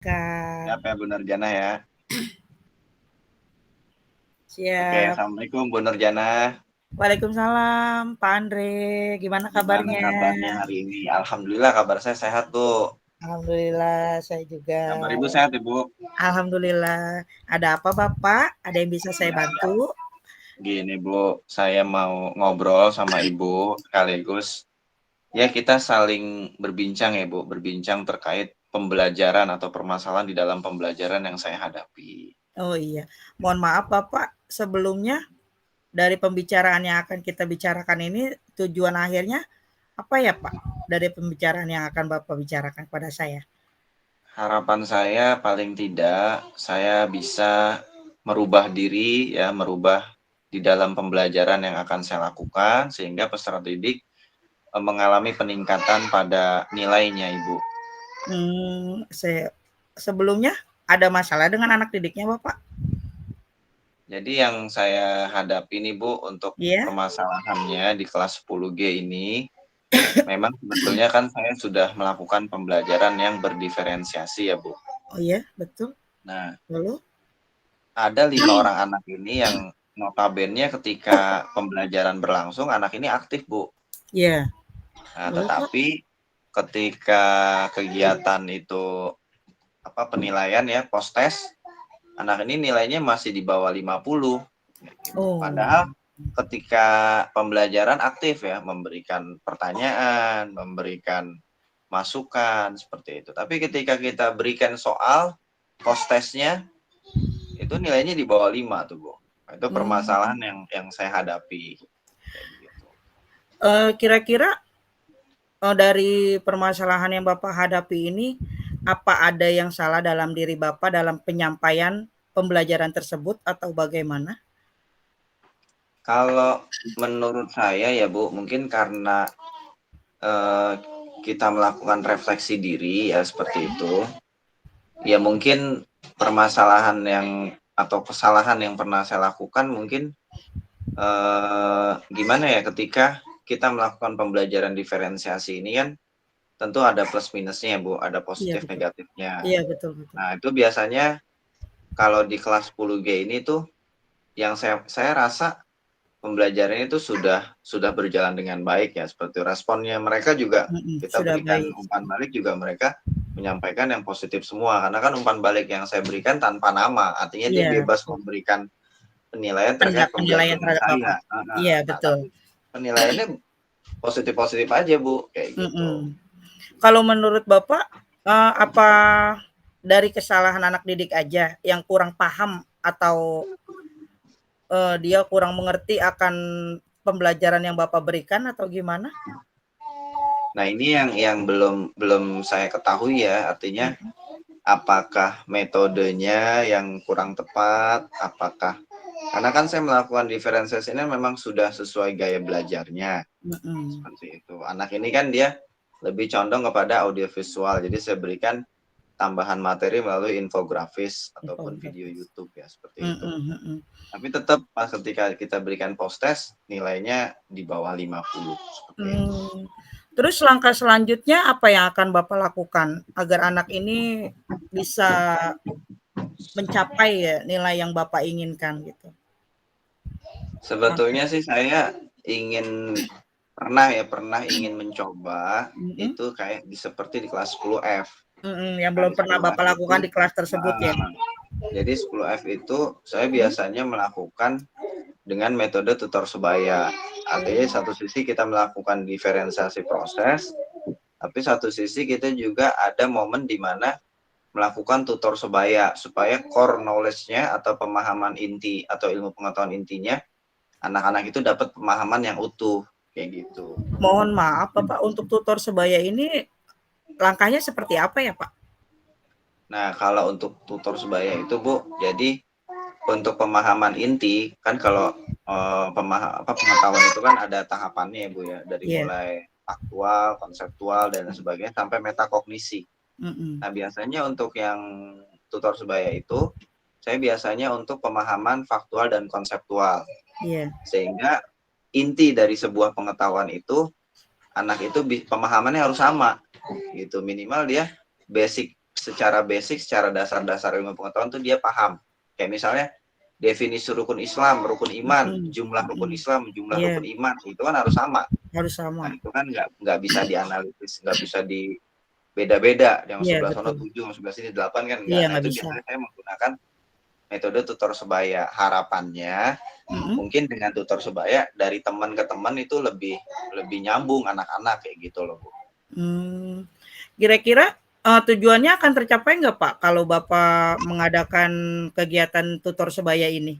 Kak. Siap ya Bu Nurjana ya. Oke, Siap. Assalamualaikum Bu Nurjana. Waalaikumsalam, Pak Andre. Gimana Gimana kabarnya? kabarnya hari ini? Alhamdulillah kabar saya sehat Bu. Alhamdulillah, saya juga. Kabar Ibu sehat Ibu? Alhamdulillah. Ada apa, Bapak? Ada yang bisa saya bantu? Gini Bu, saya mau ngobrol sama Ibu sekaligus. Ya kita saling berbincang ya Bu, berbincang terkait pembelajaran atau permasalahan di dalam pembelajaran yang saya hadapi. Oh iya, mohon maaf Bapak, sebelumnya dari pembicaraan yang akan kita bicarakan ini, tujuan akhirnya apa ya Pak? Dari pembicaraan yang akan Bapak bicarakan kepada saya? Harapan saya paling tidak saya bisa merubah diri ya, merubah di dalam pembelajaran yang akan saya lakukan sehingga peserta didik mengalami peningkatan pada nilainya, Ibu. Saya sebelumnya ada masalah dengan anak didiknya Bapak? Jadi yang saya hadapi nih, Bu, untuk Iya? permasalahannya di kelas 10G ini, memang sebetulnya kan saya sudah melakukan pembelajaran yang berdiferensiasi ya, Bu. Oh iya, betul. Nah, Lalu? ada 5 orang anak ini yang notabene ketika pembelajaran berlangsung, anak ini aktif, Bu. Iya. Nah, Lalu Pak? tetapi ketika kegiatan itu penilaian ya, post test, anak ini nilainya masih di bawah 50 gitu. Oh, Padahal ketika pembelajaran aktif ya, memberikan pertanyaan, memberikan masukan seperti itu. Tapi ketika kita berikan soal post testnya itu nilainya di bawah 5 tuh, Bu. Itu permasalahan mmm, yang saya hadapi kayak gitu. kira-kira, dari permasalahan yang Bapak hadapi ini, apa ada yang salah dalam diri Bapak dalam penyampaian pembelajaran tersebut atau bagaimana? Kalau menurut saya ya, Bu, mungkin karena eh, kita melakukan refleksi diri ya seperti itu. Ya mungkin permasalahan yang atau kesalahan yang pernah saya lakukan mungkin gimana ya ketika kita melakukan pembelajaran diferensiasi ini kan tentu ada plus minusnya ya Bu, ada Iya positif betul. negatifnya. Iya betul betul. Nah itu biasanya kalau di kelas 10G ini tuh yang saya rasa pembelajaran itu sudah berjalan dengan baik ya, seperti responnya mereka juga kita Sudah berikan baik. umpan balik juga mereka menyampaikan yang positif semua karena kan umpan balik yang saya berikan tanpa nama, artinya dia Iya, bebas memberikan penilaian terkait penilaian pembelajaran terhadap saya. Bapak. Iya Nah, betul. tapi penilaiannya positif-positif aja Bu, kayak gitu. Mhm. Kalau menurut Bapak, apa dari kesalahan anak didik aja yang kurang paham atau, dia kurang mengerti akan pembelajaran yang Bapak berikan atau gimana? Nah ini yang belum belum saya ketahui ya, artinya Mhm apakah metodenya yang kurang tepat, apakah karena kan saya melakukan diferensiasi ini memang sudah sesuai gaya belajarnya mhm. seperti itu. Anak ini kan dia lebih condong kepada audiovisual, jadi saya berikan tambahan materi melalui infografis ataupun video Infografis. YouTube ya seperti itu. Mhm mhm. Tapi tetap pas ketika kita berikan post test nilainya di bawah 50 seperti itu. Mmm, terus langkah selanjutnya apa yang akan Bapak lakukan agar anak ini bisa mencapai ya nilai yang Bapak inginkan gitu? Sebetulnya sih saya ingin pernah ingin mencoba Mhm itu kayak seperti di kelas 10F. mhm, yang Nah, belum di pernah Bapak 10F itu lakukan di kelas tersebut ya? jadi 10F itu saya Mhm. biasanya melakukan dengan metode tutor sebaya. Artinya Oh, satu sisi kita melakukan diferensiasi proses, tapi satu sisi kita juga ada momen di mana melakukan tutor sebaya supaya core knowledge-nya atau pemahaman inti atau ilmu pengetahuan intinya anak-anak itu dapat pemahaman yang utuh kayak gitu. mohon maaf Bapak, untuk tutor sebaya ini langkahnya seperti apa ya, Pak? Nah, kalau untuk tutor sebaya itu Bu, jadi untuk pemahaman inti kan kalau pengetahuan itu kan ada tahapannya ya Bu ya, dari Iya, mulai faktual, konseptual dan sebagainya sampai metakognisi. mhm, Nah, biasanya untuk yang tutor sebaya itu saya biasanya untuk pemahaman faktual dan konseptual. iya, Sehingga inti dari sebuah pengetahuan itu anak itu pemahamannya harus sama gitu, minimal dia basic secara basic, secara dasar-dasar ilmu pengetahuan tuh dia paham. Kayak misalnya definisi rukun Islam, rukun iman, Mhm, jumlah rukun mhm. Islam, jumlah Iya, rukun iman, itu kan harus sama. harus Nah, sama. itu kan nggak bisa dianalisis, nggak bisa di beda-beda. Yang Iya, sebelah sana betul. 7, yang sebelah sini 8 kan Iya, enggak. Nah, nggak itu bisa. biasanya saya menggunakan metode tutor sebaya. Harapannya Mhm. mungkin dengan tutor sebaya dari teman ke teman itu lebih lebih nyambung anak-anak kayak gitu loh, Bu. Kira-kira, tujuannya akan tercapai nggak, Pak, kalau Bapak mengadakan kegiatan tutor sebaya ini?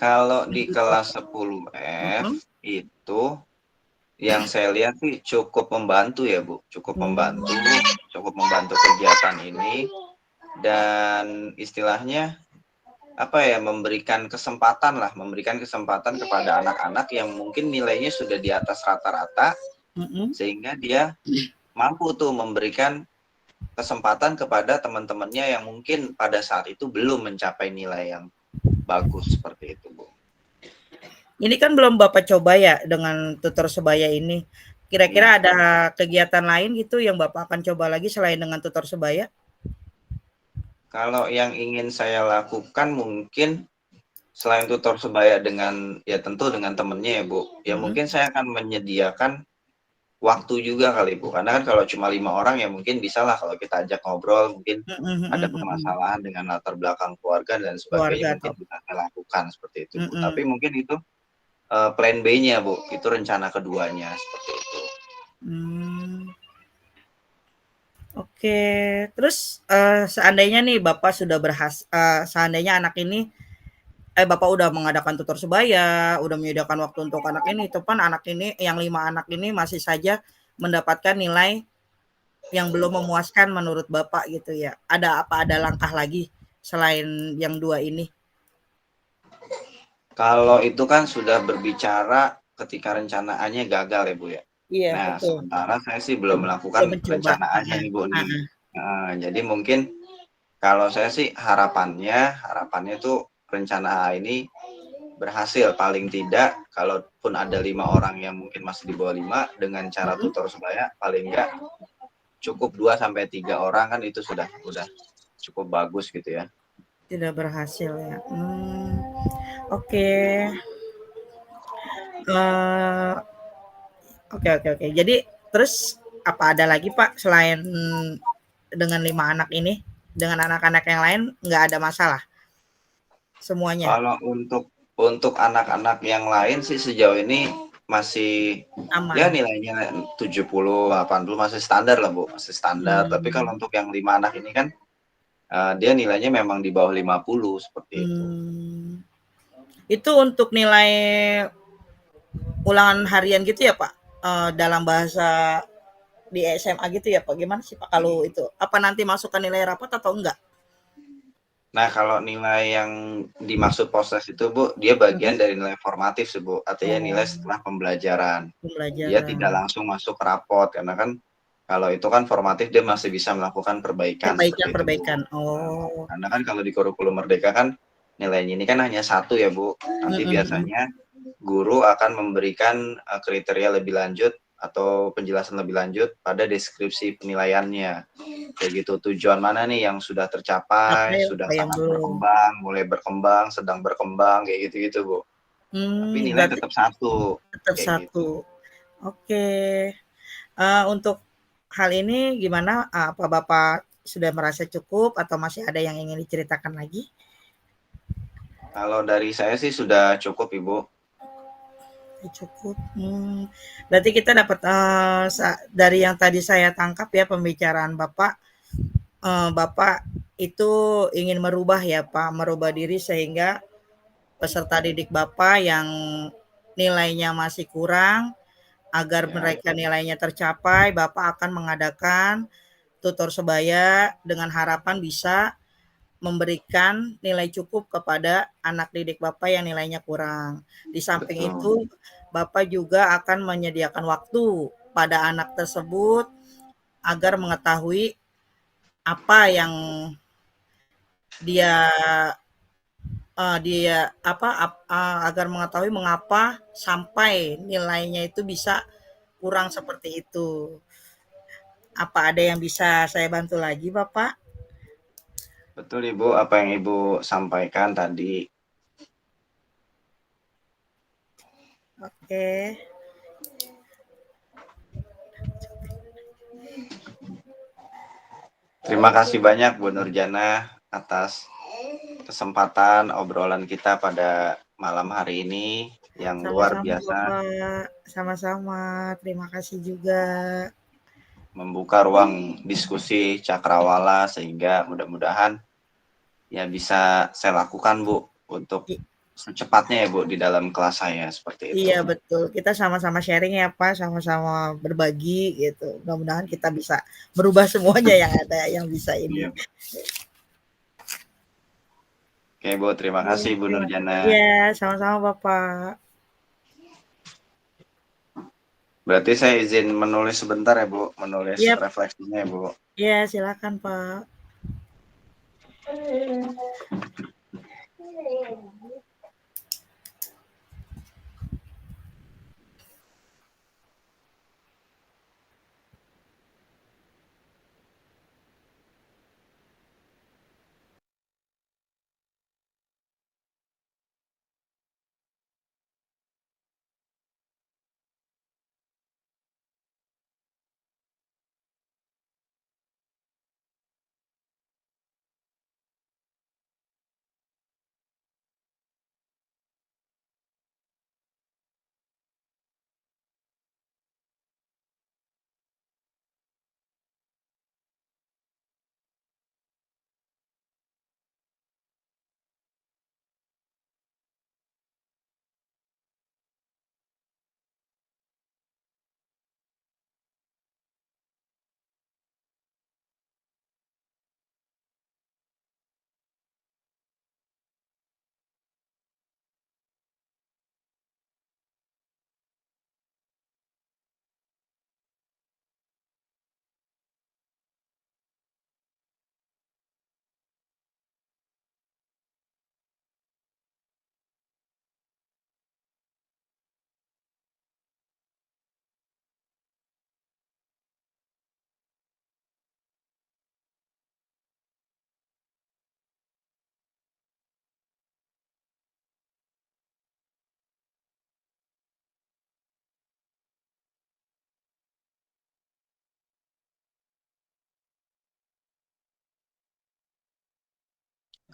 Kalau di Tutor kelas 10F mhm, itu yang saya lihat sih cukup membantu ya, Bu, mmm, cukup membantu kegiatan ini dan istilahnya apa ya, memberikan kesempatan kepada anak-anak yang mungkin nilainya sudah di atas rata-rata mhm, sehingga dia mampu tuh memberikan kesempatan kepada teman-temannya yang mungkin pada saat itu belum mencapai nilai yang bagus seperti itu, Bu. ini kan belum Bapak coba ya dengan tutor sebaya ini. Kira-kira Iya. ada kegiatan lain gitu yang Bapak akan coba lagi selain dengan tutor sebaya? Kalau yang ingin saya lakukan mungkin selain tutor sebaya dengan ya tentu dengan temennya ya, Bu, ya Mhm, mungkin saya akan menyediakan waktu juga kali, Bu, karena kan kalau cuma 5 orang ya mungkin bisalah kalau kita ajak ngobrol, mungkin mhm, ada mhm, mhm. permasalahan dengan latar belakang keluarga dan sebagainya Keluarga mungkin atau bisa saya lakukan seperti itu, Bu. Tapi mhm, mungkin itu, plan B-nya, Bu, itu rencana keduanya seperti itu. mmm, oke. Terus, seandainya nih Bapak sudah seandainya anak ini Bapak udah mengadakan tutor sebaya, udah menyediakan waktu untuk anak ini, topan anak ini yang 5 anak ini masih saja mendapatkan nilai yang belum memuaskan menurut Bapak gitu ya. Ada langkah lagi selain yang 2 ini? Kalau itu kan sudah berbicara ketika rencanaannya gagal ya, Bu, ya. Iya, Nah, betul. sementara saya sih belum Udah melakukan mencoba, perencanaannya heeh, nih, Bu, nih. heeh, Jadi mungkin kalau saya sih harapannya tuh rencana A ini berhasil paling tidak kalaupun ada 5 orang yang mungkin masih di bawah 5 dengan cara mhm, tutor sebaya paling enggak cukup 2 sampai 3 orang kan itu sudah cukup bagus gitu ya. tidak berhasil ya, oke, eee, oke. Jadi terus apa ada lagi Pak selain dengan 5 anak ini, dengan anak-anak yang lain nggak ada masalah semuanya? Kalau untuk anak-anak yang lain sih sejauh ini masih ya Aman? nilainya 70, 80 masih standar lah, Bu, masih standar. Tapi kalau Mmm, untuk yang 5 anak ini kan, dia nilainya memang di bawah 50 seperti itu. mmm, itu untuk nilai ulangan harian gitu ya Pak? Dalam bahasa di SMA gitu ya Pak? Gimana sih Pak kalau itu? Apa nanti masukkan nilai rapot atau enggak? Nah, kalau nilai yang dimaksud proses itu, Bu, dia bagian Mhm. dari nilai formatif sih, Bu. Artinya nilai Oh, setelah pembelajaran. Dia tidak pembelajaran. langsung masuk ke rapot karena kan kalau itu kan formatif dia masih bisa melakukan perbaikan seperti itu, Bu. Perbaikan-perbaikan. Nah, Oh. karena kan kalau di kurikulum Merdeka kan nilainya ini kan hanya satu ya, Bu. Mhm, Nanti mhm. biasanya guru akan memberikan kriteria lebih lanjut atau penjelasan lebih lanjut pada deskripsi penilaiannya. Kayak gitu, tujuan mana nih yang sudah Apa tercapai, yang sudah apa yang sangat belum? berkembang, mulai berkembang, sedang berkembang, kayak gitu-gitu, Bu. Tapi nilai Berarti tetap satu, tetap kayak gitu. 1. Oke. Untuk hal ini gimana, apa Bapak sudah merasa cukup atau masih ada yang ingin diceritakan lagi? Kalau dari saya sih sudah cukup, Ibu. Cukup, berarti kita dapat, dari yang tadi saya tangkap ya pembicaraan Bapak, Bapak itu ingin merubah ya Pak, merubah diri sehingga peserta didik Bapak yang nilainya masih kurang, agar Ya, mereka nilainya tercapai, Bapak akan mengadakan tutor sebaya dengan harapan bisa memberikan nilai cukup kepada anak didik Bapak yang nilainya kurang. Di samping betul. itu, Bapak juga akan menyediakan waktu pada anak tersebut agar mengetahui apa yang dia agar mengetahui mengapa sampai nilainya itu bisa kurang seperti itu. Apa ada yang bisa saya bantu lagi, Bapak? Betul Ibu, apa yang Ibu sampaikan tadi. Oke. Terima kasih banyak Bu Nurjana atas kesempatan obrolan kita pada malam hari ini yang luar Sama-sama, biasa, Bapak. Sama-sama. Terima kasih juga. membuka ruang diskusi cakrawala sehingga mudah-mudahan ya bisa saya lakukan Bu untuk I- secepatnya ya Bu di dalam kelas saya seperti itu. Iya, betul. Kita sama-sama sharing ya, Pak. Sama-sama berbagi gitu. Mudah-mudahan kita bisa merubah semuanya yang ada, yang bisa ini. Iya. Oke Bu, terima kasih Bu Terima Nurjana. Iya, sama-sama, Bapak. Berarti saya izin menulis sebentar ya Bu, menulis Iya, refleksinya ya Bu. iya, silakan, Pak.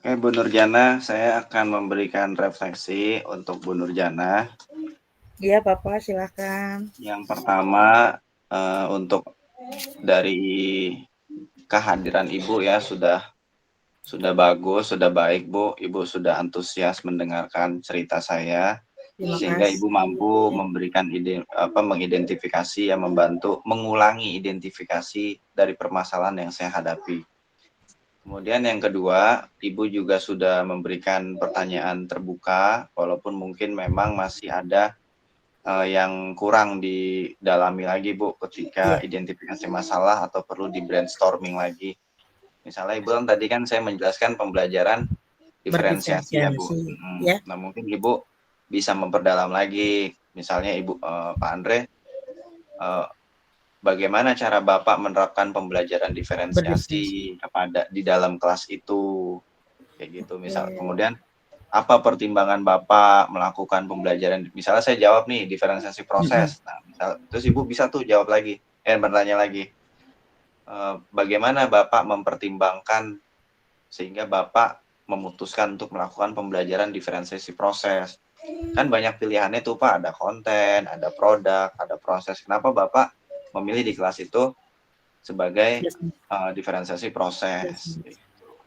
Oke Bu Nurjana, saya akan memberikan refleksi untuk Bu Nurjana. Iya, Bapak, silakan. Yang pertama untuk dari kehadiran Ibu ya sudah bagus, sudah baik Bu. Ibu sudah antusias mendengarkan cerita saya Terima sehingga kasih. Ibu mampu memberikan mengidentifikasi yang membantu mengulangi identifikasi dari permasalahan yang saya hadapi. Kemudian yang kedua, Ibu juga sudah memberikan pertanyaan terbuka, walaupun mungkin memang masih ada yang kurang didalami lagi Bu ketika Iya, identifikasi masalah atau perlu di brainstorming lagi. Misalnya Ibu tadi kan saya menjelaskan pembelajaran diferensiasi ya Bu. berdiferensiasi. Ya, Nah mungkin Ibu bisa memperdalam lagi. Misalnya Ibu Pak Andre, bagaimana cara Bapak menerapkan pembelajaran berdiferensiasi. diferensiasi kepada di dalam kelas itu, kayak gitu. Misal Oke. kemudian apa pertimbangan Bapak melakukan pembelajaran? Misalnya saya jawab nih diferensiasi Mm-mm. proses. Nah, terus Ibu bisa tuh jawab lagi, bertanya lagi. Bagaimana Bapak mempertimbangkan sehingga Bapak memutuskan untuk melakukan pembelajaran diferensiasi proses? Kan banyak pilihannya tuh Pak, ada konten, ada produk, ada proses. Kenapa Bapak memilih di kelas itu sebagai Yes, diferensiasi yes, proses? yes.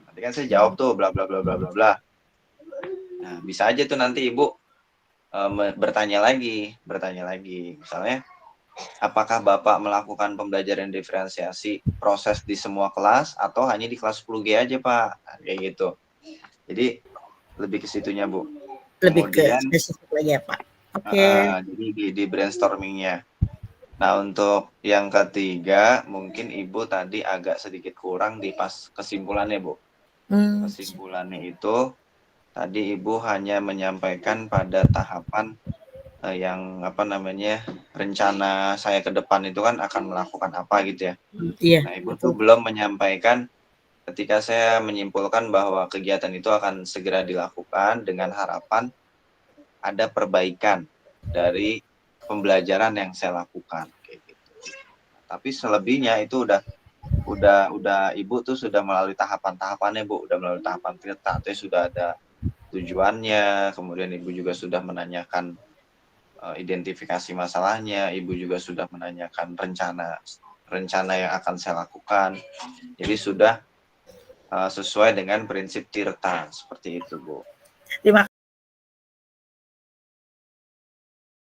Nanti kan saya jawab tuh bla bla bla bla bla bla. Nah, bisa aja tuh nanti Ibu bertanya lagi, misalnya, apakah Bapak melakukan pembelajaran diferensiasi proses di semua kelas atau hanya di kelas 10G aja Pak? Nah, kayak gitu. Jadi lebih ke situnya Bu. Lebih ke Kemudian spesifik lagi ya, Pak. Oke. jadi di brainstormingnya. Nah untuk yang ketiga mungkin Ibu tadi agak sedikit kurang di pas kesimpulannya Bu. Hmm, Kesimpulannya itu tadi Ibu hanya menyampaikan pada tahapan yang apa namanya, rencana saya ke depan itu kan akan melakukan apa gitu ya. Iya, Nah, Ibu tuh betul. belum menyampaikan ketika saya menyimpulkan bahwa kegiatan itu akan segera dilakukan dengan harapan ada perbaikan dari pembelajaran yang saya lakukan kayak gitu. Tapi selebihnya itu udah Ibu tuh sudah melalui tahapan-tahapannya, Bu, udah melalui tahapan artinya sudah ada tujuannya, kemudian Ibu juga sudah menanyakan identifikasi masalahnya, Ibu juga sudah menanyakan rencana yang akan saya lakukan. Jadi sudah sesuai dengan prinsip tirta seperti itu, Bu. Terima